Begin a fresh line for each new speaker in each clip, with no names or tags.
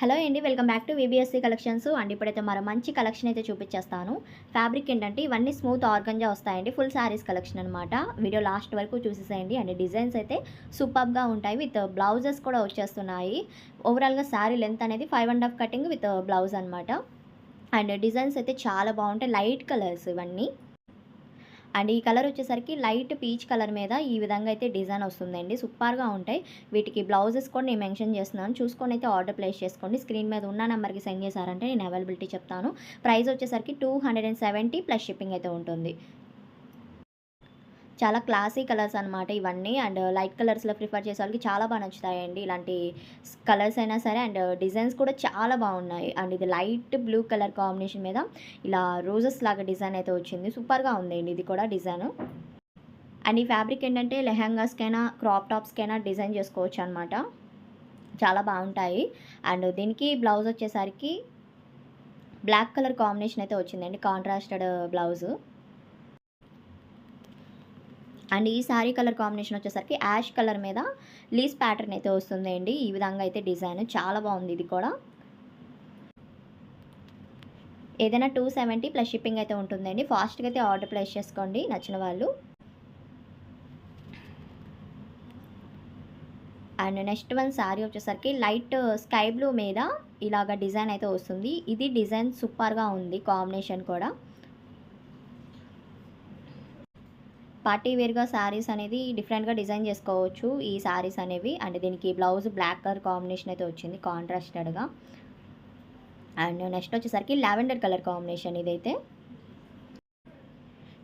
Hello అండి, welcome back to VBSC collections and ఇప్పుడైతే మరో మంచి కలెక్షన్ అయితే చూపించేస్తాను. ఫ్యాబ్రిక్ ఏంటంటే ఇవన్నీ స్మూత్ ఆర్గంజా వస్తాయండి. ఫుల్ శారీస్ కలెక్షన్ అనమాట. వీడియో లాస్ట్ వరకు చూసేసేయండి. అండ్ డిజైన్స్ అయితే సూపర్గా ఉంటాయి. విత్ బ్లౌజెస్ కూడా వచ్చేస్తున్నాయి. ఓవరాల్గా శారీ లెంత్ అనేది 5.5 కటింగ్ విత్ బ్లౌజ్ అనమాట. అండ్ డిజైన్స్ అయితే చాలా బాగుంటాయి. లైట్ కలర్స్ ఇవన్నీ. అండ్ ఈ కలర్ వచ్చేసరికి లైట్ పీచ్ కలర్ మీద ఈ విధంగా అయితే డిజైన్ వస్తుందండి. సూపర్గా ఉంటాయి. వీటికి బ్లౌజెస్ కూడా నేను మెన్షన్ చేస్తున్నాను. చూసుకొని అయితే ఆర్డర్ ప్లేస్ చేసుకోండి. స్క్రీన్ మీద ఉన్న నెంబర్కి సెండ్ చేశారంటే నేను అవైలబిలిటీ చెప్తాను. ప్రైస్ వచ్చేసరికి 270 ప్లస్ షిప్పింగ్ అయితే ఉంటుంది. చాలా క్లాసీ కలర్స్ అనమాట ఇవన్నీ. అండ్ లైట్ కలర్స్లో ప్రిఫర్ చేసే వాళ్ళకి చాలా బాగా నచ్చుతాయండి. ఇలాంటి కలర్స్ అయినా సరే. అండ్ డిజైన్స్ కూడా చాలా బాగున్నాయి. అండ్ ఇది లైట్ బ్లూ కలర్ కాంబినేషన్ మీద ఇలా రోజెస్ లాగా డిజైన్ అయితే వచ్చింది. సూపర్గా ఉందండి ఇది కూడా డిజైన్. అండ్ ఈ ఫ్యాబ్రిక్ ఏంటంటే లెహంగాస్కైనా క్రాప్ టాప్స్కైనా డిజైన్ చేసుకోవచ్చు అనమాట. చాలా బాగుంటాయి. అండ్ దీనికి బ్లౌజ్ వచ్చేసరికి బ్లాక్ కలర్ కాంబినేషన్ అయితే వచ్చిందండి. Contrasted blouse. అండ్ ఈ శారీ కలర్ కాంబినేషన్ వచ్చేసరికి యాష్ కలర్ మీద లీస్ ప్యాటర్న్ అయితే వస్తుందండి. ఈ విధంగా అయితే డిజైన్ చాలా బాగుంది ఇది కూడా. ఏదైనా 270 ప్లస్ షిప్పింగ్ అయితే ఉంటుందండి. ఫాస్ట్గా అయితే ఆర్డర్ ప్లేస్ చేసుకోండి నచ్చిన వాళ్ళు. అండ్ నెక్స్ట్ వన్ శారీ వచ్చేసరికి లైట్ స్కై బ్లూ మీద ఇలాగ డిజైన్ అయితే వస్తుంది. ఇది డిజైన్ సూపర్గా ఉంది. కాంబినేషన్ కూడా పార్టీ వేర్గా శారీస్ అనేది డిఫరెంట్గా డిజైన్ చేసుకోవచ్చు ఈ శారీస్ అనేవి. అండ్ దీనికి బ్లౌజ్ బ్లాక్ కలర్ కాంబినేషన్ అయితే వచ్చింది కాంట్రాస్టెడ్గా. అండ్ నెక్స్ట్ వచ్చేసరికి లావెండర్ కలర్ కాంబినేషన్. ఇదైతే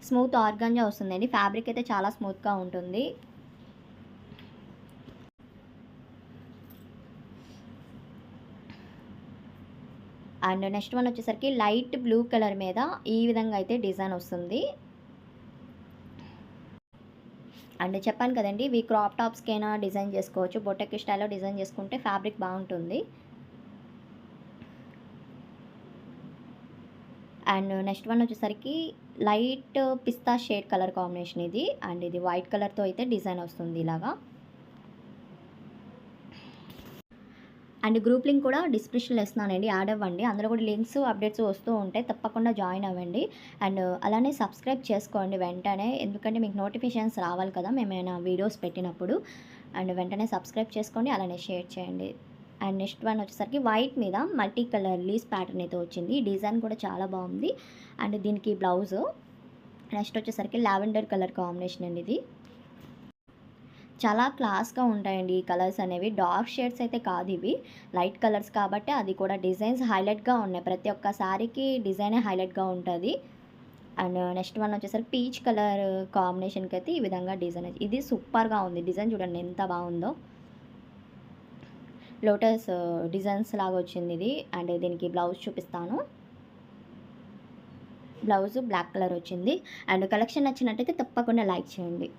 స్మూత్ ఆర్గాంజా వస్తుందండి. ఫ్యాబ్రిక్ అయితే చాలా స్మూత్గా ఉంటుంది. అండ్ నెక్స్ట్ వన్ వచ్చేసరికి లైట్ బ్లూ కలర్ మీద ఈ విధంగా అయితే డిజైన్ వస్తుంది. అండ్ చెప్పాను కదండి, ఇవి క్రాప్ టాప్స్కైనా డిజైన్ చేసుకోవచ్చు. బొటెక్ స్టైల్లో డిజైన్ చేసుకుంటే ఫ్యాబ్రిక్ బాగుంటుంది. అండ్ నెక్స్ట్ వన్ వచ్చేసరికి లైట్ పిస్తా షేడ్ కలర్ కాంబినేషన్ ఇది. అండ్ ఇది వైట్ కలర్తో అయితే డిజైన్ వస్తుంది ఇలాగా. అండ్ గ్రూప్ లింక్ కూడా డిస్క్రిప్షన్లో ఇస్తున్నానండి. యాడ్ అవ్వండి. అందులో కూడా లింక్స్ అప్డేట్స్ వస్తూ ఉంటాయి. తప్పకుండా జాయిన్ అవ్వండి. అండ్ అలానే సబ్స్క్రైబ్ చేసుకోండి వెంటనే. ఎందుకంటే మీకు నోటిఫికేషన్స్ రావాలి కదా మేమైనా వీడియోస్ పెట్టినప్పుడు. అండ్ వెంటనే సబ్స్క్రైబ్ చేసుకోండి. అలానే షేర్ చేయండి. అండ్ నెక్స్ట్ వన్ వచ్చేసరికి వైట్ మీద మల్టీ కలర్ లీస్ ప్యాటర్న్ అయితే వచ్చింది. డిజైన్ కూడా చాలా బాగుంది. అండ్ దీనికి బ్లౌజు. నెక్స్ట్ వచ్చేసరికి లావెండర్ కలర్ కాంబినేషన్ అండి ఇది. చాలా క్లాస్గా ఉంటాయండి ఈ కలర్స్ అనేవి. డార్క్ షేడ్స్ అయితే కాదు ఇవి, లైట్ కలర్స్ కాబట్టి అది కూడా డిజైన్స్ హైలైట్గా ఉన్నాయి. ప్రతి ఒక్క శారీకి డిజైనే హైలైట్గా ఉంటుంది. అండ్ నెక్స్ట్ వన్ వచ్చేసరికి పీచ్ కలర్ కాంబినేషన్కి అయితే ఈ విధంగా డిజైన్. ఇది సూపర్గా ఉంది డిజైన్. చూడండి ఎంత బాగుందో. లోటస్ డిజైన్స్ లాగా వచ్చింది ఇది. అండ్ దీనికి బ్లౌజ్ చూపిస్తాను. బ్లౌజ్ బ్లాక్ కలర్ వచ్చింది. అండ్ కలెక్షన్ నచ్చినట్టయితే తప్పకుండా లైక్ చేయండి.